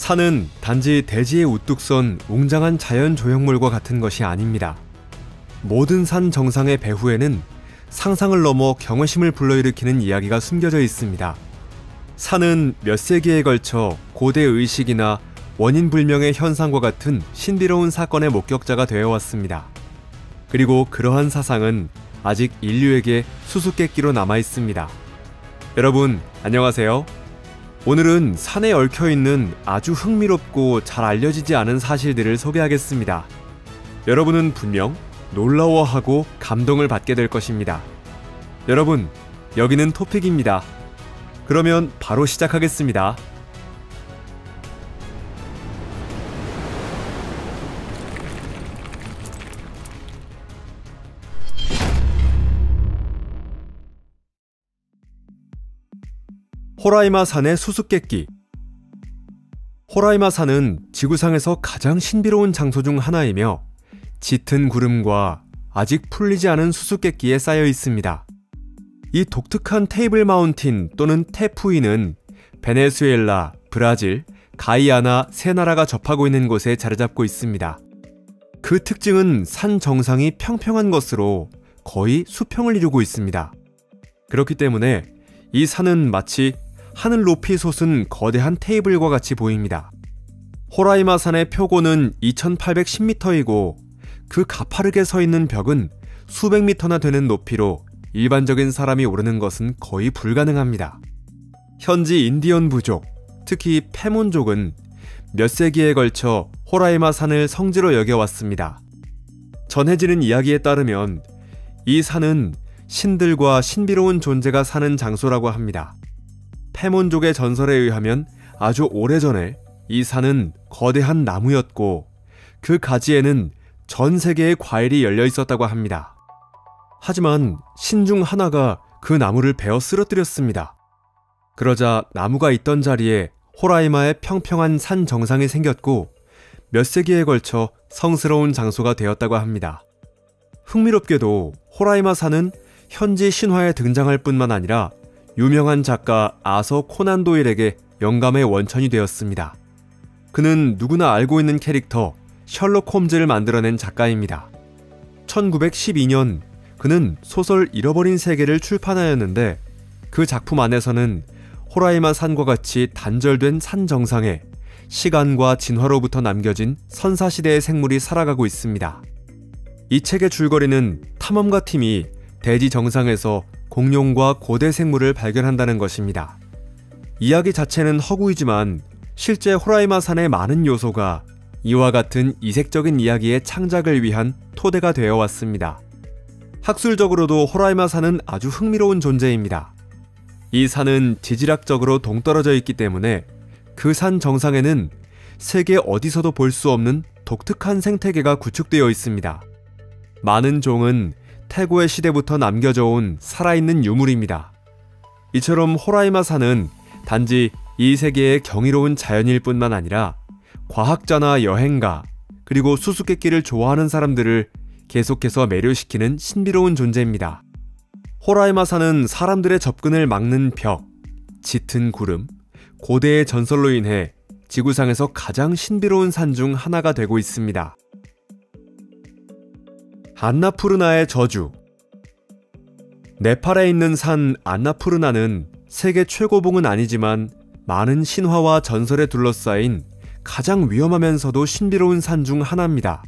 산은 단지 대지에 우뚝 선 웅장한 자연 조형물과 같은 것이 아닙니다. 모든 산 정상의 배후에는 상상을 넘어 경외심을 불러일으키는 이야기가 숨겨져 있습니다. 산은 몇 세기에 걸쳐 고대 의식이나 원인불명의 현상과 같은 신비로운 사건의 목격자가 되어왔습니다. 그리고 그러한 사상은 아직 인류에게 수수께끼로 남아있습니다. 여러분, 안녕하세요. 오늘은 산에 얽혀있는 아주 흥미롭고 잘 알려지지 않은 사실들을 소개하겠습니다. 여러분은 분명 놀라워하고 감동을 받게 될 것입니다. 여러분, 여기는 토픽입니다. 그러면 바로 시작하겠습니다. 호라이마 산의 수수께끼. 호라이마 산은 지구상에서 가장 신비로운 장소 중 하나이며 짙은 구름과 아직 풀리지 않은 수수께끼에 쌓여 있습니다. 이 독특한 테이블 마운틴 또는 테푸이는 베네수엘라, 브라질, 가이아나 세 나라가 접하고 있는 곳에 자리 잡고 있습니다. 그 특징은 산 정상이 평평한 것으로 거의 수평을 이루고 있습니다. 그렇기 때문에 이 산은 마치 하늘 높이 솟은 거대한 테이블과 같이 보입니다. 호라이마 산의 표고는 2810m이고 그 가파르게 서 있는 벽은 수백 미터나 되는 높이로 일반적인 사람이 오르는 것은 거의 불가능합니다. 현지 인디언 부족, 특히 페몬족은 몇 세기에 걸쳐 호라이마 산을 성지로 여겨왔습니다. 전해지는 이야기에 따르면 이 산은 신들과 신비로운 존재가 사는 장소라고 합니다. 페몬족의 전설에 의하면 아주 오래전에 이 산은 거대한 나무였고 그 가지에는 전 세계의 과일이 열려 있었다고 합니다. 하지만 신 중 하나가 그 나무를 베어 쓰러뜨렸습니다. 그러자 나무가 있던 자리에 호라이마의 평평한 산 정상이 생겼고 몇 세기에 걸쳐 성스러운 장소가 되었다고 합니다. 흥미롭게도 호라이마 산은 현지 신화에 등장할 뿐만 아니라 유명한 작가 아서 코난 도일에게 영감의 원천이 되었습니다. 그는 누구나 알고 있는 캐릭터 셜록 홈즈를 만들어낸 작가입니다. 1912년 그는 소설 잃어버린 세계를 출판하였는데 그 작품 안에서는 호라이마 산과 같이 단절된 산 정상에 시간과 진화로부터 남겨진 선사시대의 생물이 살아가고 있습니다. 이 책의 줄거리는 탐험가 팀이 대지 정상에서 공룡과 고대 생물을 발견한다는 것입니다. 이야기 자체는 허구이지만 실제 호라이마 산의 많은 요소가 이와 같은 이색적인 이야기의 창작을 위한 토대가 되어 왔습니다. 학술적으로도 호라이마 산은 아주 흥미로운 존재입니다. 이 산은 지질학적으로 동떨어져 있기 때문에 그 산 정상에는 세계 어디서도 볼 수 없는 독특한 생태계가 구축되어 있습니다. 많은 종은 태고의 시대부터 남겨져 온 살아있는 유물입니다. 이처럼 호라이마 산은 단지 이 세계의 경이로운 자연일 뿐만 아니라 과학자나 여행가, 그리고 수수께끼를 좋아하는 사람들을 계속해서 매료시키는 신비로운 존재입니다. 호라이마 산은 사람들의 접근을 막는 벽, 짙은 구름, 고대의 전설로 인해 지구상에서 가장 신비로운 산 중 하나가 되고 있습니다. 안나푸르나의 저주. 네팔에 있는 산 안나푸르나는 세계 최고봉은 아니지만 많은 신화와 전설에 둘러싸인 가장 위험하면서도 신비로운 산 중 하나입니다.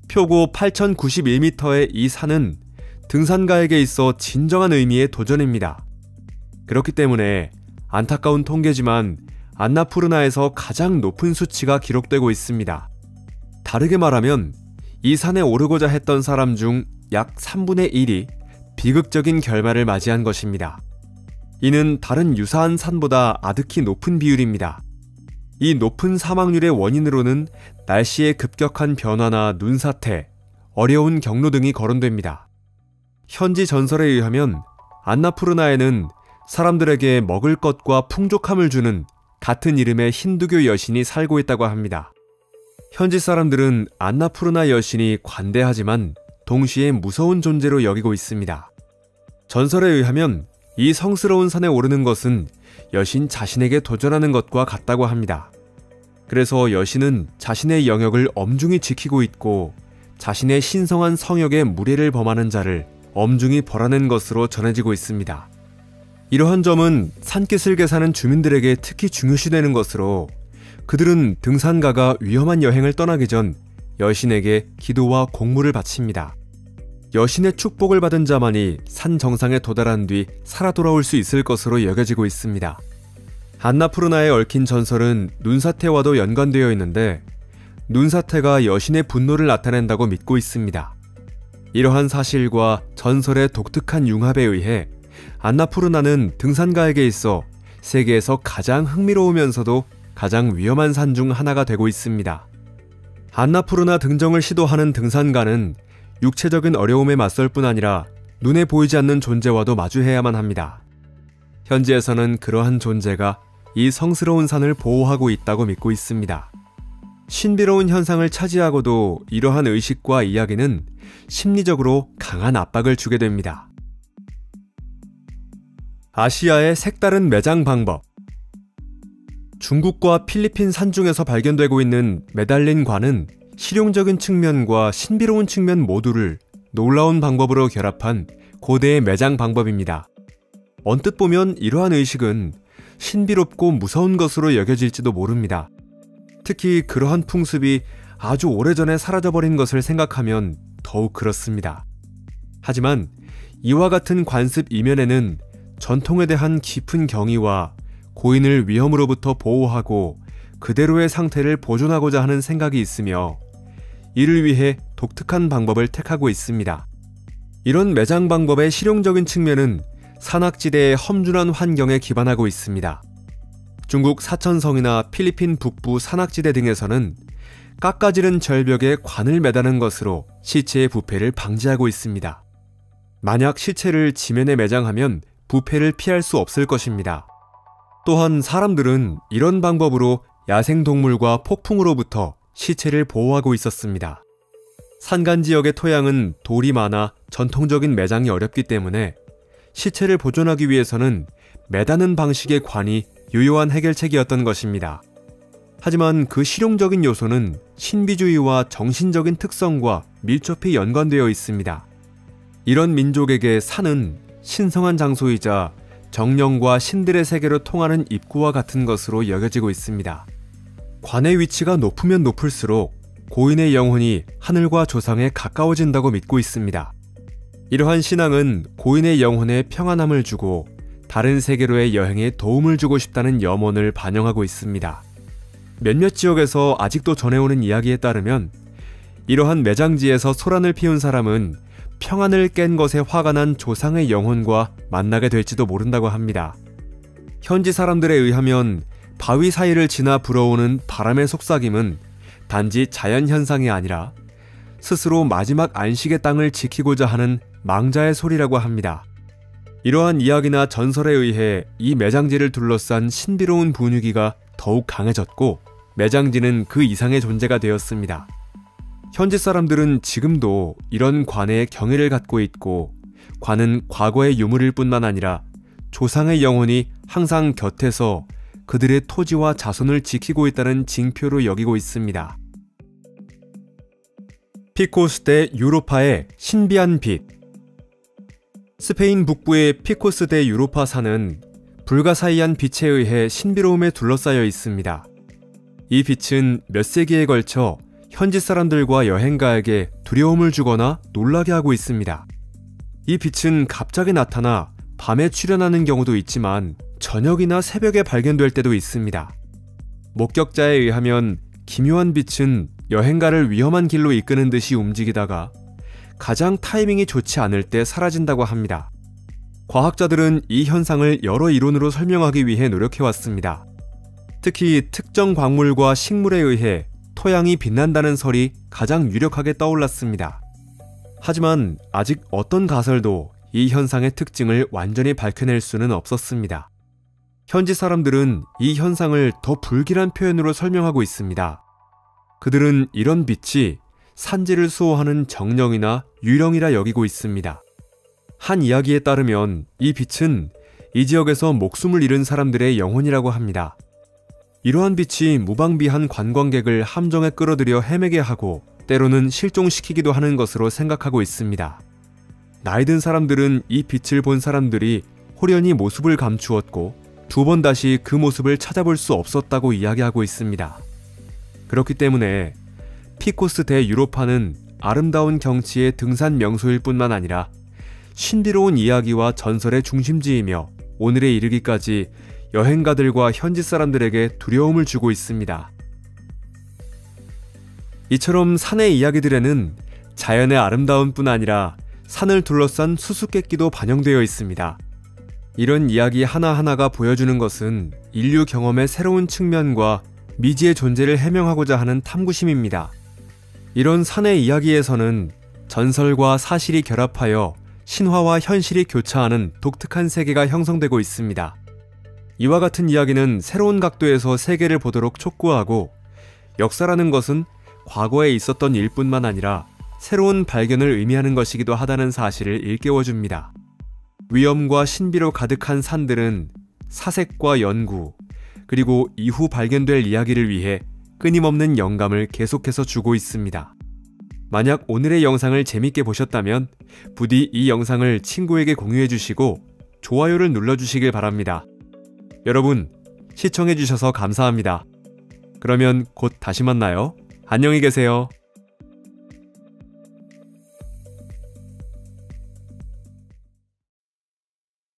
표고 8091m의 이 산은 등산가에게 있어 진정한 의미의 도전입니다. 그렇기 때문에 안타까운 통계지만 안나푸르나에서 가장 높은 수치가 기록되고 있습니다. 다르게 말하면 이 산에 오르고자 했던 사람 중 약 3분의 1이 비극적인 결말을 맞이한 것입니다. 이는 다른 유사한 산보다 아득히 높은 비율입니다. 이 높은 사망률의 원인으로는 날씨의 급격한 변화나 눈사태, 어려운 경로 등이 거론됩니다. 현지 전설에 의하면 안나푸르나에는 사람들에게 먹을 것과 풍족함을 주는 같은 이름의 힌두교 여신이 살고 있다고 합니다. 현지 사람들은 안나푸르나 여신이 관대하지만 동시에 무서운 존재로 여기고 있습니다. 전설에 의하면 이 성스러운 산에 오르는 것은 여신 자신에게 도전하는 것과 같다고 합니다. 그래서 여신은 자신의 영역을 엄중히 지키고 있고 자신의 신성한 성역에 무례를 범하는 자를 엄중히 벌하는 것으로 전해지고 있습니다. 이러한 점은 산기슭에 사는 주민들에게 특히 중요시되는 것으로 그들은 등산가가 위험한 여행을 떠나기 전 여신에게 기도와 공물을 바칩니다. 여신의 축복을 받은 자만이 산 정상에 도달한 뒤 살아 돌아올 수 있을 것으로 여겨지고 있습니다. 안나푸르나에 얽힌 전설은 눈사태와도 연관되어 있는데 눈사태가 여신의 분노를 나타낸다고 믿고 있습니다. 이러한 사실과 전설의 독특한 융합에 의해 안나푸르나는 등산가에게 있어 세계에서 가장 흥미로우면서도 가장 위험한 산 중 하나가 되고 있습니다. 안나푸르나 등정을 시도하는 등산가는 육체적인 어려움에 맞설 뿐 아니라 눈에 보이지 않는 존재와도 마주해야만 합니다. 현지에서는 그러한 존재가 이 성스러운 산을 보호하고 있다고 믿고 있습니다. 신비로운 현상을 차지하고도 이러한 의식과 이야기는 심리적으로 강한 압박을 주게 됩니다. 아시아의 색다른 매장 방법. 중국과 필리핀 산중에서 발견되고 있는 매달린 관은 실용적인 측면과 신비로운 측면 모두를 놀라운 방법으로 결합한 고대의 매장 방법입니다. 언뜻 보면 이러한 의식은 신비롭고 무서운 것으로 여겨질지도 모릅니다. 특히 그러한 풍습이 아주 오래전에 사라져버린 것을 생각하면 더욱 그렇습니다. 하지만 이와 같은 관습 이면에는 전통에 대한 깊은 경의와 고인을 위험으로부터 보호하고 그대로의 상태를 보존하고자 하는 생각이 있으며 이를 위해 독특한 방법을 택하고 있습니다. 이런 매장 방법의 실용적인 측면은 산악지대의 험준한 환경에 기반하고 있습니다. 중국 사천성이나 필리핀 북부 산악지대 등에서는 깎아지른 절벽에 관을 매다는 것으로 시체의 부패를 방지하고 있습니다. 만약 시체를 지면에 매장하면 부패를 피할 수 없을 것입니다. 또한 사람들은 이런 방법으로 야생동물과 폭풍으로부터 시체를 보호하고 있었습니다. 산간 지역의 토양은 돌이 많아 전통적인 매장이 어렵기 때문에 시체를 보존하기 위해서는 매다는 방식의 관이 유효한 해결책이었던 것입니다. 하지만 그 실용적인 요소는 신비주의와 정신적인 특성과 밀접히 연관되어 있습니다. 이런 민족에게 산은 신성한 장소이자 정령과 신들의 세계로 통하는 입구와 같은 것으로 여겨지고 있습니다. 관의 위치가 높으면 높을수록 고인의 영혼이 하늘과 조상에 가까워진다고 믿고 있습니다. 이러한 신앙은 고인의 영혼에 평안함을 주고 다른 세계로의 여행에 도움을 주고 싶다는 염원을 반영하고 있습니다. 몇몇 지역에서 아직도 전해오는 이야기에 따르면 이러한 매장지에서 소란을 피운 사람은 평안을 깬 것에 화가 난 조상의 영혼과 만나게 될지도 모른다고 합니다. 현지 사람들에 의하면 바위 사이를 지나 불어오는 바람의 속삭임은 단지 자연현상이 아니라 스스로 마지막 안식의 땅을 지키고자 하는 망자의 소리라고 합니다. 이러한 이야기나 전설에 의해 이 매장지를 둘러싼 신비로운 분위기가 더욱 강해졌고 매장지는 그 이상의 존재가 되었습니다. 현지 사람들은 지금도 이런 관에 경의를 갖고 있고 관은 과거의 유물일 뿐만 아니라 조상의 영혼이 항상 곁에서 그들의 토지와 자손을 지키고 있다는 징표로 여기고 있습니다. 피코스 대 유로파의 신비한 빛. 스페인 북부의 피코스 대 유로파 산은 불가사의한 빛에 의해 신비로움에 둘러싸여 있습니다. 이 빛은 몇 세기에 걸쳐 현지 사람들과 여행가에게 두려움을 주거나 놀라게 하고 있습니다. 이 빛은 갑자기 나타나 밤에 출현하는 경우도 있지만 저녁이나 새벽에 발견될 때도 있습니다. 목격자에 의하면 기묘한 빛은 여행가를 위험한 길로 이끄는 듯이 움직이다가 가장 타이밍이 좋지 않을 때 사라진다고 합니다. 과학자들은 이 현상을 여러 이론으로 설명하기 위해 노력해왔습니다. 특히 특정 광물과 식물에 의해 토양이 빛난다는 설이 가장 유력하게 떠올랐습니다. 하지만 아직 어떤 가설도 이 현상의 특징을 완전히 밝혀낼 수는 없었습니다. 현지 사람들은 이 현상을 더 불길한 표현으로 설명하고 있습니다. 그들은 이런 빛이 산지를 수호하는 정령이나 유령이라 여기고 있습니다. 한 이야기에 따르면 이 빛은 이 지역에서 목숨을 잃은 사람들의 영혼이라고 합니다. 이러한 빛이 무방비한 관광객을 함정에 끌어들여 헤매게 하고 때로는 실종시키기도 하는 것으로 생각하고 있습니다. 나이 든 사람들은 이 빛을 본 사람들이 호련히 모습을 감추었고 2번 다시 그 모습을 찾아볼 수 없었다고 이야기하고 있습니다. 그렇기 때문에 피코스 대 유로파는 아름다운 경치의 등산 명소일 뿐만 아니라 신비로운 이야기와 전설의 중심지이며 오늘에 이르기까지 여행가들과 현지 사람들에게 두려움을 주고 있습니다. 이처럼 산의 이야기들에는 자연의 아름다움뿐 아니라 산을 둘러싼 수수께끼도 반영되어 있습니다. 이런 이야기 하나하나가 보여주는 것은 인류 경험의 새로운 측면과 미지의 존재를 해명하고자 하는 탐구심입니다. 이런 산의 이야기에서는 전설과 사실이 결합하여 신화와 현실이 교차하는 독특한 세계가 형성되고 있습니다. 이와 같은 이야기는 새로운 각도에서 세계를 보도록 촉구하고 역사라는 것은 과거에 있었던 일뿐만 아니라 새로운 발견을 의미하는 것이기도 하다는 사실을 일깨워줍니다. 위험과 신비로 가득한 산들은 사색과 연구, 그리고 이후 발견될 이야기를 위해 끊임없는 영감을 계속해서 주고 있습니다. 만약 오늘의 영상을 재밌게 보셨다면 부디 이 영상을 친구에게 공유해 주시고 좋아요를 눌러주시길 바랍니다. 여러분, 시청해주셔서 감사합니다. 그러면 곧 다시 만나요. 안녕히 계세요.